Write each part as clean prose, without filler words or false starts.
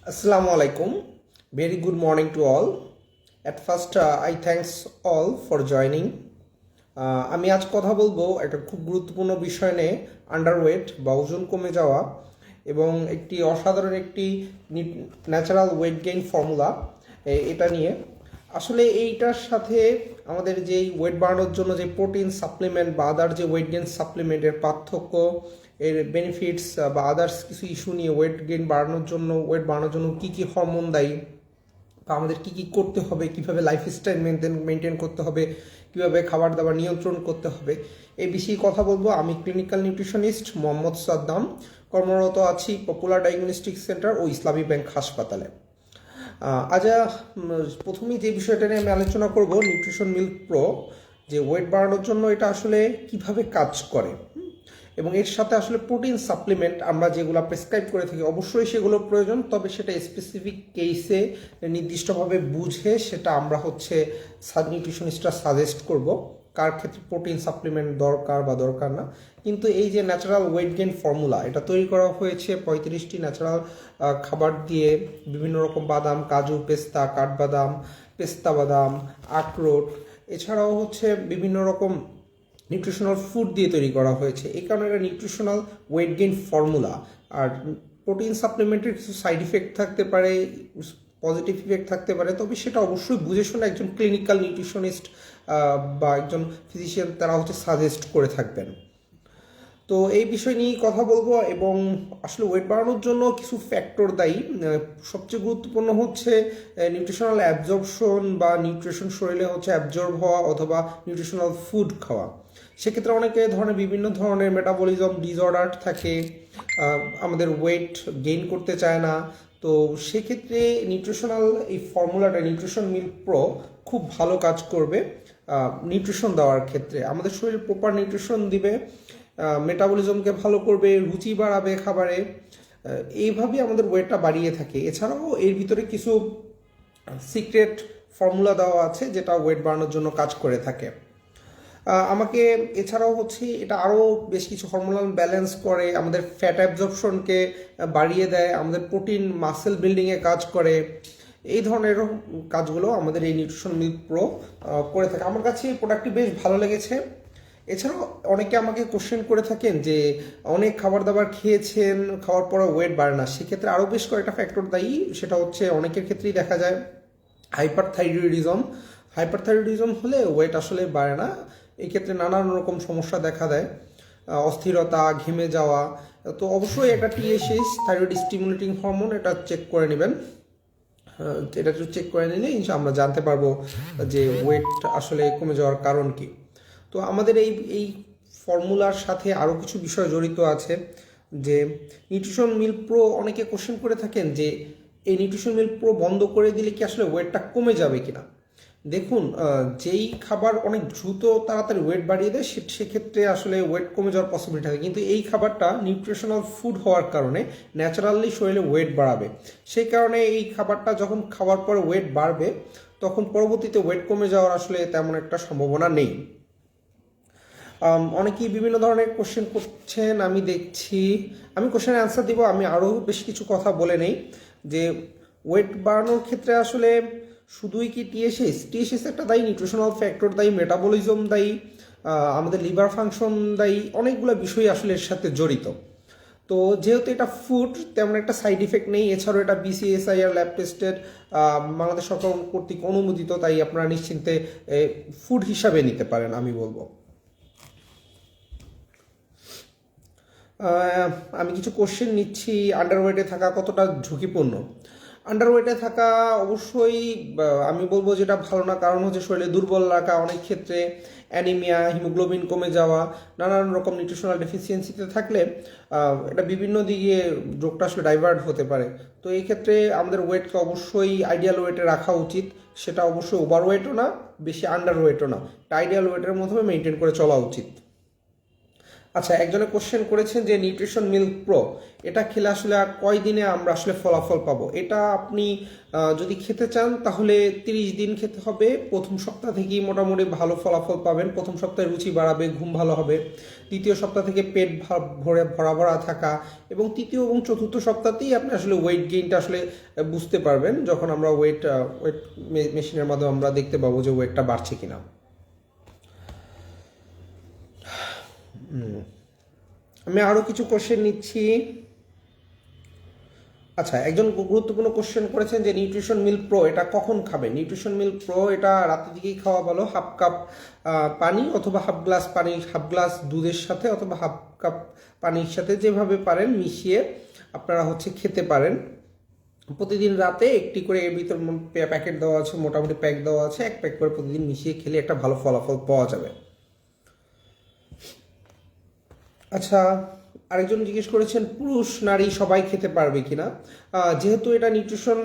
Assalamu alaikum. Very good morning to all. At first, I thanks all for joining. আমি আজ কথা বলবো একটা খুব গুরুত্বপূর্ণ বিষয় নিয়ে, আন্ডারওয়েট বা ওজন কমে যাওয়া এবং একটি অসাধারণ একটি ন্যাচারাল ওয়েট গেইন ফর্মুলা এটা নিয়ে। আসলে এইটার সাথে আমাদের যেই ওয়েট বাড়ানোর জন্য যে প্রোটিন সাপ্লিমেন্ট বা আদার যে ওয়েট গেইন সাপ্লিমেন্টের পার্থক্য, এর বেনিফিটস বা আদার্স কিছু ইস্যু নিয়ে ওয়েট বাড়ানোর জন্য কী কী হরমোন দায়ী বা আমাদের কী কী করতে হবে, কীভাবে লাইফস্টাইল মেনটেন করতে হবে, কীভাবে খাবার দাবার নিয়ন্ত্রণ করতে হবে, এই বিষয়ে কথা বলবো। আমি ক্লিনিক্যাল নিউট্রিশনিস্ট মোহাম্মদ সাদ্দাম, কর্মরত আছি পপুলার ডায়াগনস্টিক সেন্টার ও ইসলামী ব্যাংক হাসপাতালে। আজ প্রথমেই যে বিষয়টা নিয়ে আমি আলোচনা করব, নিউট্রিশন মিল্ক প্রো, যে ওয়েট বাড়ানোর জন্য এটা আসলে কিভাবে কাজ করে এবং এর সাথে আসলে প্রোটিন সাপ্লিমেন্ট আমরা যেগুলো প্রেসক্রাইব করে থাকি অবশ্যই সেগুলো প্রয়োজন, তবে সেটা স্পেসিফিক কেসে নির্দিষ্টভাবে বুঝে সেটা আমরা নিউট্রিশনিস্টরা সাজেস্ট করব কার ক্ষেত্রে প্রোটিন সাপ্লিমেন্ট দরকার বা দরকার না। কিন্তু এই যে ন্যাচারাল ওয়েট গেইন ফর্মুলা, এটা তৈরি করা হয়েছে 35টি ন্যাচারাল খাবার দিয়ে, বিভিন্ন রকম বাদাম, কাজু, পেস্তা, কাঠবাদাম, পেস্তা বাদাম, আখরোট, এছাড়াও বিভিন্ন রকম নিউট্রিশনাল ফুড দিয়ে তৈরি করা হয়েছে। এই কারণে এটা নিউট্রিশনাল ওয়েট গেইন ফর্মুলা। আর প্রোটিন সাপ্লিমেন্টের কিছু সাইড ইফেক্ট থাকতে পারে, পজিটিভ ইফেক্ট থাকতে পারে, তবে সেটা অবশ্যই বুঝে শুনে একজন ক্লিনিক্যাল নিউট্রিশনিস্ট বা একজন ফিজিশিয়ান তারা সাজেস্ট করে থাকবেন। তো এই বিষয় নিয়েই কথা বলবো। এবং আসলে ওয়েট বাড়ানোর জন্য কিছু ফ্যাক্টর দায়ী। সবচেয়ে গুরুত্বপূর্ণ নিউট্রিশনাল অ্যাবজর্পশন বা নিউট্রিশন শরীরে অ্যাবজর্ব হওয়া অথবা নিউট্রিশনাল ফুড খাওয়া। সেক্ষেত্রে বিভিন্ন ধরনের মেটাবলিজম ডিসঅর্ডার থাকে, আমাদের ওয়েট গেইন করতে চায় না। তো সেক্ষেত্রে নিউট্রিশনাল এই ফর্মুলাটা নিউট্রিশন মিল্ক প্রো খুব ভালো কাজ করবে নিউট্রিশন দেওয়ার ক্ষেত্রে। আমাদের শরীরে প্রপার নিউট্রিশন দিবে, মেটাবলিজমকে ভালো করবে, রুচি বাড়াবে খাবারে, এইভাবেই আমাদের ওয়েটটা বাড়িয়ে থাকে। এছাড়াও এর ভিতরে কিছু সিক্রেট ফর্মুলা দেওয়া আছে যেটা ওয়েট বাড়ানোর জন্য কাজ করে থাকে। আমাকে এছাড়াও এটা আরও বেশ কিছু হরমোনাল ব্যালেন্স করে, আমাদের ফ্যাট অ্যাবজর্পশনকে বাড়িয়ে দেয়, আমাদের প্রোটিন মাসেল বিল্ডিংয়ে কাজ করে। এই ধরনের কাজগুলো আমাদের এই নিউট্রিশন মিল্ক প্রো করে থাকে। আমার কাছে এই প্রোডাক্টটি বেশ ভালো লেগেছে। এছাড়াও অনেকে আমাকে কোশ্চেন করে থাকেন যে অনেক খাবার দাবার খেয়েছেন, খাওয়ার পরে ওয়েট বাড়ে না। সেক্ষেত্রে আরও বেশ কয়েকটা ফ্যাক্টর দায়ী। সেটা অনেকের ক্ষেত্রেই দেখা যায় হাইপারথাইরয়েডিজম হলে ওয়েট আসলে বাড়ে না। এই ক্ষেত্রে নানান রকম সমস্যা দেখা দেয়, অস্থিরতা, ঘেমে যাওয়া। তো অবশ্যই একটা টিএসএইচ, থাইরয়েড স্টিমুলেটিং হরমোন, এটা চেক করে নেবেন। এটা চেক করে নিলে আমরা জানতে পারবো যে ওয়েট আসলে কমে যাওয়ার কারণ কি। তো আমাদের এই ফর্মুলার সাথে আরও কিছু বিষয় জড়িত আছে। যে নিউট্রিশন মিল্ক প্রো, অনেকে কোশ্চেন করে থাকেন যে এই নিউট্রিশন মিল্ক প্রো বন্ধ করে দিলে কি আসলে ওয়েটটা কমে যাবে কিনা। দেখুন, যেই খাবার অনেক দ্রুত তাড়াতাড়ি ওয়েট বাড়িয়ে দেয় সেক্ষেত্রে আসলে ওয়েট কমে যাওয়ার পসিবিলিটি থাকে, কিন্তু এই খাবারটা নিউট্রিশনাল ফুড হওয়ার কারণে ন্যাচারালি শরীরে ওয়েট বাড়াবে। সেই কারণে এই খাবারটা যখন খাওয়ার পরে ওয়েট বাড়বে তখন পরবর্তীতে ওয়েট কমে যাওয়ার আসলে তেমন একটা সম্ভাবনা নেই। অনেকেই বিভিন্ন ধরনের কোশ্চেন করছেন, আমি দেখছি। আমি কোশ্চেনের অ্যান্সার দিব। আমি আরও বেশ কিছু কথা বলে নেই যে ওয়েট বাড়ানোর ক্ষেত্রে আসলে শুধুই কি টিএসএইচ একটা দায়ী, নিউট্রিশনাল ফ্যাক্টর দায়ী, মেটাবলিজম দায়ী, আমাদের লিভার ফাংশন দায়ী, অনেকগুলো বিষয় আসলে এর সাথে জড়িত। তো যেহেতু এটা ফুড, তেমন একটা সাইড ইফেক্ট নেই। এছাড়াও এটা বিসিএসআইআর ল্যাব টেস্টেড, বাংলাদেশ সরকার কর্তৃক অনুমোদিত, তাই আপনারা নিশ্চিন্তে ফুড হিসাবে নিতে পারেন আমি বলবো। আমি কিছু কোশ্চেন নিচ্ছি। আন্ডারওয়েটে থাকা কতটা ঝুঁকিপূর্ণ? আন্ডারওয়েটে থাকা অবশ্যই আমি বলবো যেটা ভালো না, কারণ শরীরে দুর্বল রাখা, অনেক ক্ষেত্রে অ্যানিমিয়া, হিমোগ্লোবিন কমে যাওয়া, নানান রকম নিউট্রিশনাল ডেফিসিয়েন্সিতে থাকলে এটা বিভিন্ন দিকে রোগটা আসলে ডাইভার্ট হতে পারে। তো এই ক্ষেত্রে আমাদের ওয়েটকে অবশ্যই আইডিয়াল ওয়েটে রাখা উচিত। সেটা অবশ্যই ওভার ওয়েটও না, বেশি আন্ডার ওয়েটও না, আইডিয়াল ওয়েটের মধ্যে মেনটেন করে চলা উচিত। আচ্ছা, একজনে কোশ্চেন করেছেন যে নিউট্রিশন মিল্ক প্রো এটা খেলে আসলে আর কয় দিনে আমরা আসলে ফলাফল পাবো। এটা আপনি যদি খেতে চান তাহলে 30 দিন খেতে হবে। প্রথম সপ্তাহ থেকেই মোটামুটি ভালো ফলাফল পাবেন। প্রথম সপ্তাহে রুচি বাড়াবে, ঘুম ভালো হবে। দ্বিতীয় সপ্তাহ থেকে পেট ভরে ভরা ভরা থাকা, এবং তৃতীয় এবং চতুর্থ সপ্তাহতেই আপনি আসলে ওয়েট গেইনটা আসলে বুঝতে পারবেন, যখন আমরা ওয়েট মেশিনের মাধ্যমে আমরা দেখতে পাবো যে ওয়েটটা বাড়ছে কিনা। আমি আরও কিছু কোশ্চেন নিচ্ছি। আচ্ছা, একজন গুরুত্বপূর্ণ কোশ্চেন করেছেন যে নিউট্রিশন মিল্ক প্রো এটা কখন খাবেন। নিউট্রিশন মিল্ক প্রো এটা রাতের দিকেই খাওয়া ভালো। হাফ কাপ পানি অথবা হাফ গ্লাস পানি, হাফ গ্লাস দুধের সাথে অথবা হাফ কাপ পানির সাথে যেভাবে পারেন মিশিয়ে আপনারা খেতে পারেন। প্রতিদিন রাতে একটি করে এর ভিতর প্যাকেট দেওয়া আছে, মোটামুটি প্যাক দেওয়া আছে, এক প্যাক করে প্রতিদিন মিশিয়ে খেলে একটা ভালো ফলাফল পাওয়া যাবে। আচ্ছা, আরেকজন জিজ্ঞেস করেছেন পুরুষ নারী সবাই খেতে পারবে কিনা। যেহেতু এটা নিউট্রিশন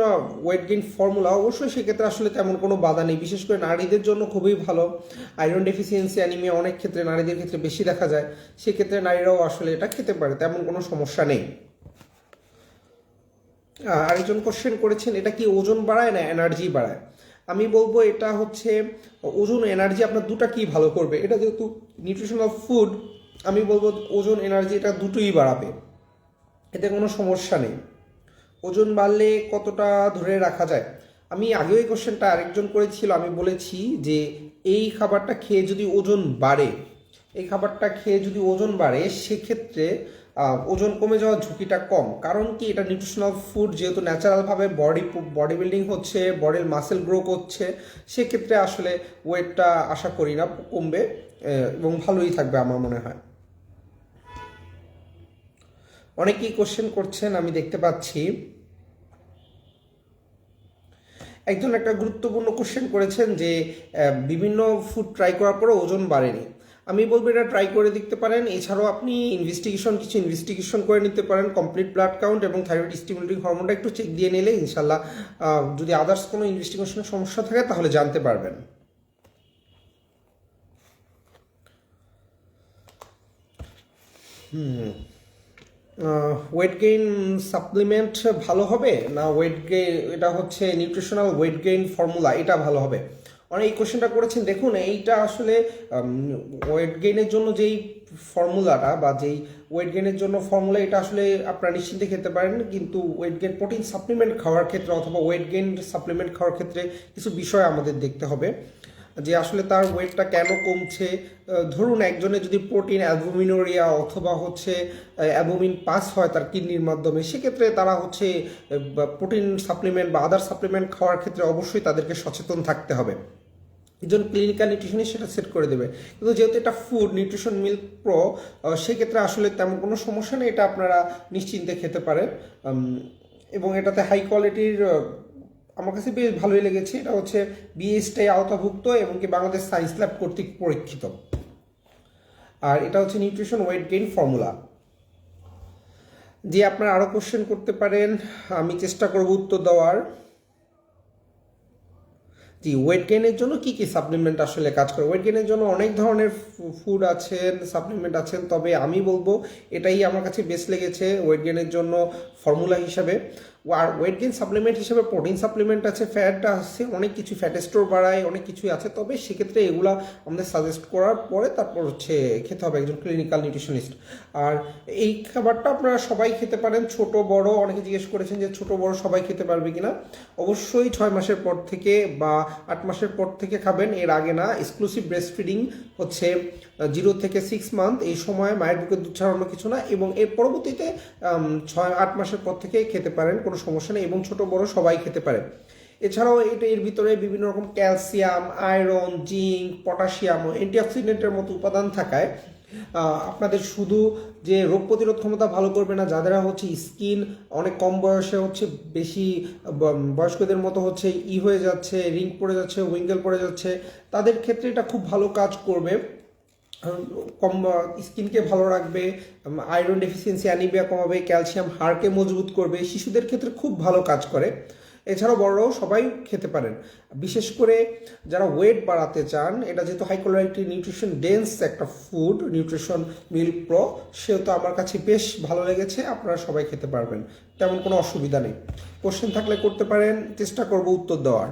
ওয়েট গেইন ফর্মুলা, অবশ্যই সেক্ষেত্রে আসলে তেমন কোনো বাধা নেই। বিশেষ করে নারীদের জন্য খুবই ভালো। আয়রন ডেফিসিয়েন্সি অ্যানিমিয়া অনেক ক্ষেত্রে নারীদের ক্ষেত্রে বেশি দেখা যায়, সেক্ষেত্রে নারীরাও আসলে এটা খেতে পারে, তেমন কোনো সমস্যা নেই। আরেকজন কোশ্চেন করেছেন এটা কি ওজন বাড়ায় না এনার্জি বাড়ায়। আমি বলবো এটা ওজন এনার্জি আপনার দুটা কি ভালো করবে। এটা যেহেতু নিউট্রিশনাল ফুড, আমি বলবো ওজন এনার্জি এটা দুটোই বাড়াবে, এতে কোনো সমস্যা নেই। ওজন বাড়লে কতটা ধরে রাখা যায়। আমি আগেও এই কোশ্চেনটা আরেকজন করেছিল, আমি বলেছি যে এই খাবারটা খেয়ে যদি ওজন বাড়ে, সেক্ষেত্রে ওজন কমে যাওয়ার ঝুঁকিটা কম। কারণ কি, এটা নিউট্রিশনাল ফুড, যেহেতু ন্যাচারালভাবে বডি বিল্ডিং হচ্ছে, বডির মাসেল গ্রো করছে, সেক্ষেত্রে আসলে ওয়েটটা আশা করি না কমবে, এবং ভালোই থাকবে আমার মনে হয়। অনেকেই কোশ্চেন করছেন আমি দেখতে পাচ্ছি। একজন একটা গুরুত্বপূর্ণ কোশ্চেন করেছেন যে বিভিন্ন ফুড ট্রাই করার পরে ওজন বাড়েনি। আমি বলবো এটা ট্রাই করে দেখতে পারেন। এছাড়াও আপনি কিছু ইনভেস্টিগেশন করে নিতে পারেন। কমপ্লিট ব্লাড কাউন্ট এবং থাইরয়েড স্টিমুলেটিং হরমোনটা একটু চেক দিয়ে নিলে ইনশাল্লাহ যদি আদার্স কোনো ইনভেস্টিগেশনের সমস্যা থাকে তাহলে জানতে পারবেন। ওয়েট গেইন সাপ্লিমেন্ট ভালো হবে না ওয়েট গেইন, এটা নিউট্রিশনাল ওয়েট গেইন ফর্মুলা এটা ভালো হবে। অনেক এই কোশ্চেনটা করেছেন। দেখুন, এইটা আসলে ওয়েট গেইনের জন্য যেই ফর্মুলাটা বা যেই ওয়েট গেইনের জন্য ফর্মুলা, এটা আসলে আপনারা নিশ্চিন্তে খেতে পারেন। কিন্তু ওয়েট গেইন প্রোটিন সাপ্লিমেন্ট খাওয়ার ক্ষেত্রে অথবা ওয়েট গেইন সাপ্লিমেন্ট খাওয়ার ক্ষেত্রে কিছু বিষয় আমাদের দেখতে হবে, যে আসলে তার ওয়েটটা কেন কমছে। ধরুন একজনের যদি প্রোটিন অ্যালবুমিনুরিয়া অথবা অ্যালবুমিন পাস হয় তার কিডনির মাধ্যমে, সেক্ষেত্রে তারা প্রোটিন সাপ্লিমেন্ট বা আদার সাপ্লিমেন্ট খাওয়ার ক্ষেত্রে অবশ্যই তাদেরকে সচেতন থাকতে হবে। একজন ক্লিনিক্যাল নিউট্রিশনিস্ট সেটা সেট করে দেবে। কিন্তু যেহেতু এটা ফুড নিউট্রিশন মিল্ক প্রো, সেক্ষেত্রে আসলে তেমন কোনো সমস্যা নেই, এটা আপনারা নিশ্চিন্তে খেতে পারেন। এবং এটাতে হাই কোয়ালিটির, আমার কাছে বেশ ভালোই লেগেছে। এটা বিএসটিআই আওতাভুক্ত এবং কি বাংলাদেশ সায়েন্স ল্যাব কর্তৃক পরীক্ষিত। আর এটা নিউট্রিশন ওয়েট গেইন ফর্মুলা। যে আপনারা আরও কোশ্চেন করতে পারেন, আমি চেষ্টা করব উত্তর দেওয়ার। জি, ওয়েট গেইনের জন্য কি কি সাপ্লিমেন্ট আসলে কাজ করে। ওয়েট গেইনের জন্য অনেক ধরনের ফুড আছেন, সাপ্লিমেন্ট আছেন, তবে আমি বলবো এটাই আমার কাছে বেস্ট লেগেছে ওয়েট গেইনের জন্য ফর্মুলা হিসাবে। আর ওয়েট গেইন সাপ্লিমেন্ট হিসেবে প্রোটিন সাপ্লিমেন্ট আছে, ফ্যাট আছে, অনেক কিছু ফ্যাট স্টোর বাড়ায়, অনেক কিছুই আছে। তবে সেক্ষেত্রে এগুলা আমাদের সাজেস্ট করার পরে তারপর খেতে হবে একজন ক্লিনিক্যাল নিউট্রিশনিস্ট। আর এই খাবারটা আপনারা সবাই খেতে পারেন, ছোট বড়। অনেকে জিজ্ঞেস করেছেন যে ছোট বড় সবাই খেতে পারবে কিনা। অবশ্যই 6 মাসের পর থেকে বা 8 মাসের পর থেকে খাবেন, এর আগে না। এক্সক্লুসিভ ব্রেস্ট ফিডিং 0 থেকে 6 মান্থ, এই সময় মায়ের বুকে দুধ ছাড়ানো কিছু না, এবং এর পরবর্তীতে 6-8 মাসের পর থেকে খেতে পারেন, কোনো সমস্যা নেই, এবং ছোট বড় সবাই খেতে পারে। এছাড়াও এর ভিতরে বিভিন্ন রকম ক্যালসিয়াম, আয়রন, জিঙ্ক, পটাশিয়াম ও অ্যান্টিঅক্সিডেন্টের মতো উপাদান থাকায় আপনাদের শুধু যে রোগ প্রতিরোধ ক্ষমতা ভালো করবে না, যাদের স্কিন অনেক কম বয়সে বেশি বয়স্কদের মতো হয়ে যাচ্ছে, রিং পড়ে যাচ্ছে, উইঙ্কেল পড়ে যাচ্ছে, তাদের ক্ষেত্রে এটা খুব ভালো কাজ করবে। স্কিনকে ভালো রাখবে, আয়রন ডেফিসিয়েন্সি অ্যানিমিয়া কমাবে, ক্যালসিয়াম হাড়কে মজবুত করবে, শিশুদের ক্ষেত্রে খুব ভালো কাজ করে। এছাড়াও বড়রাও সবাই খেতে পারেন। বিশেষ করে যারা ওয়েট বাড়াতে চান, এটা যেহেতু হাই কোয়ালিটি নিউট্রিশন ডেন্স একটা ফুড, নিউট্রিশন মিল্ক প্রো, সেহেতু আমার কাছে বেশ ভালো লেগেছে। আপনারা সবাই খেতে পারবেন, তেমন কোনো অসুবিধা নেই। কোশ্চেন থাকলে করতে পারেন, চেষ্টা করব উত্তর দেওয়ার।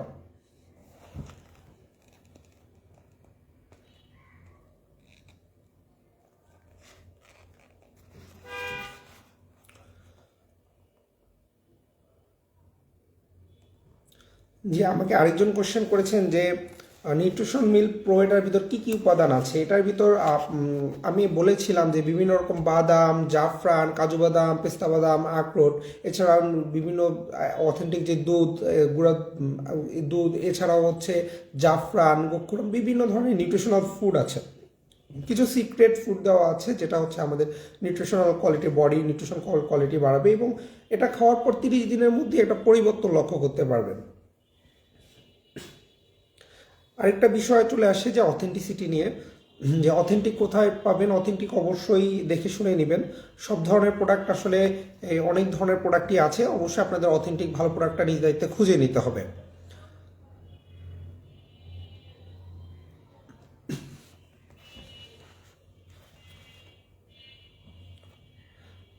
জি, আমাকে আরেকজন কোশ্চেন করেছেন যে নিউট্রিশন মিল্ক প্রো এটার ভিতর কী কী উপাদান আছে। এটার ভিতর আমি বলেছিলাম যে বিভিন্ন রকম বাদাম, জাফরান, কাজু বাদাম, পেস্তা বাদাম, আখরোট, এছাড়াও বিভিন্ন অথেন্টিক যে দুধ, গুঁড়া দুধ, এছাড়াও হচ্ছে জাফরান, গোখরম, বিভিন্ন ধরনের নিউট্রিশনাল ফুড আছে। কিছু সিক্রেট ফুড দেওয়া আছে যেটা হচ্ছে আমাদের nutritional quality, body nutrition quality বাড়াবে এবং এটা খাওয়ার পর 30 দিনের মধ্যে একটা পরিবর্তন লক্ষ্য করতে পারবেন। আরেকটা বিষয় চলে আসে যে অথেন্টিসিটি নিয়ে, যে অথেন্টিক কোথায় পাবেন। অথেন্টিক অবশ্যই দেখে শুনে নেবেন। সব ধরনের প্রোডাক্ট আসলে অনেক ধরনের প্রোডাক্টই আছে, অবশ্যই আপনাদের অথেন্টিক ভালো প্রোডাক্টটা নিজ দায়িত্বে খুঁজে নিতে হবে।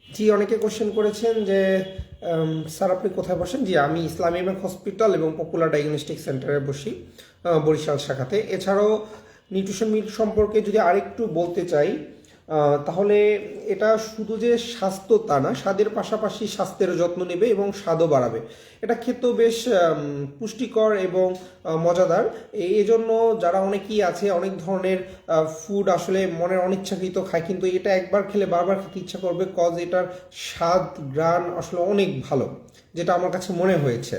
জি, অনেকে কোশ্চেন করেছেন যে স্যার আপনি কোথায় বসেন। জি, আমি ইসলামী ব্যাংক হসপিটাল এবং পপুলার ডায়াগনস্টিক সেন্টারে বসি, বরিশাল শাখাতে। এছাড়াও নিউট্রিশন মিট সম্পর্কে যদি আরেকটু বলতে চাই, তাহলে এটা শুধু যে স্বাস্থ্য তা না, স্বাদের পাশাপাশি স্বাস্থ্যের যত্ন নেবে এবং স্বাদও বাড়াবে। এটা খেতেও বেশ পুষ্টিকর এবং মজাদার। এই জন্য যারা অনেকেই আছে অনেক ধরনের ফুড আসলে মনের অনিচ্ছাকৃত খায়, কিন্তু এটা একবার খেলে বারবার খেতে ইচ্ছা করবে, কজ এটার স্বাদ গ্রান আসলে অনেক ভালো, যেটা আমার কাছে মনে হয়েছে।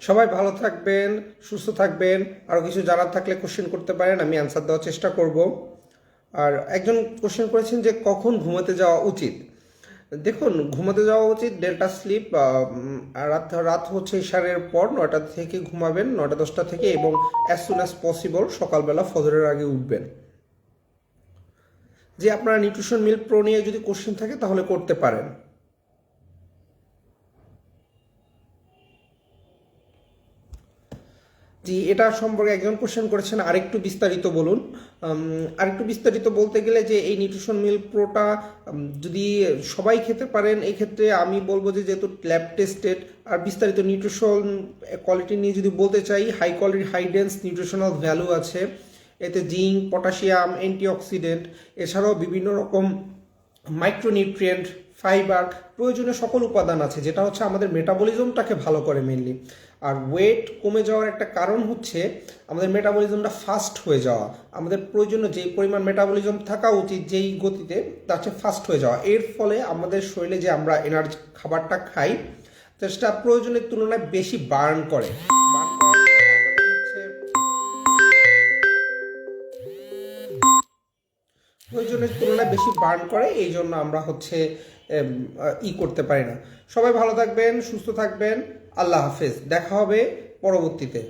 সবাই ভালো থাকবেন, সুস্থ থাকবেন। আরও কিছু জানার থাকলে কোশ্চেন করতে পারেন, আমি অ্যান্সার দেওয়ার চেষ্টা করব। আর একজন কোশ্চেন করেছেন যে কখন ঘুমাতে যাওয়া উচিত। দেখুন, ঘুমাতে যাওয়া উচিত ডেল্টা স্লিপ, রাত হচ্ছে ইশারের পর 9টা থেকে ঘুমাবেন, 9টা-10টা থেকে, এবং অ্যাজ সুন অ্যাজ পসিবল সকালবেলা ফজরের আগে উঠবেন। যে আপনারা নিউট্রিশন মিল্ক প্রো নিয়ে যদি কোশ্চেন থাকে তাহলে করতে পারেন। জি, এটা সম্পর্কে একজন কোশ্চেন করেছেন আরেকটু বিস্তারিত বলুন। আরেকটু বিস্তারিত বলতে গেলে যে এই নিউট্রিশন মিল্ক প্রোটা যদি সবাই খেতে পারেন, এই ক্ষেত্রে আমি বলবো যে যেহেতু ল্যাব টেস্টেড, আর বিস্তারিত নিউট্রিশন কোয়ালিটি নিয়ে যদি বলতে চাই, high quality high dense nutritional value আছে এতে, জিঙ্ক, পটাশিয়াম, অ্যান্টিঅক্সিডেন্ট, এছাড়াও বিভিন্ন রকম মাইক্রোনিউট্রিয়েন্ট, ফাইবার, প্রয়োজনীয় সকল উপাদান আছে, যেটা হচ্ছে আমাদের মেটাবলিজমটাকে ভালো করে মেনলি। আর ওয়েট কমে যাওয়ার একটা কারণ হচ্ছে আমাদের মেটাবলিজমটা ফাস্ট হয়ে যাওয়া। আমাদের প্রয়োজনীয় যেই পরিমাণ মেটাবলিজম থাকা উচিত যেই গতিতে, তার চেয়ে ফাস্ট হয়ে যাওয়া। এর ফলে আমাদের শরীরে যে আমরা এনার্জি খাবারটা খাই, সেটা প্রয়োজনের তুলনায় বেশি বার্ন করে। প্রয়োজনের তুলনায় বেশি বার্ন করে, এই জন্য আমরা হচ্ছে করতে পারি না। সবাই ভালো থাকবেন, সুস্থ থাকবেন। আল্লাহ হাফেজ, দেখা হবে পরবর্তীতে।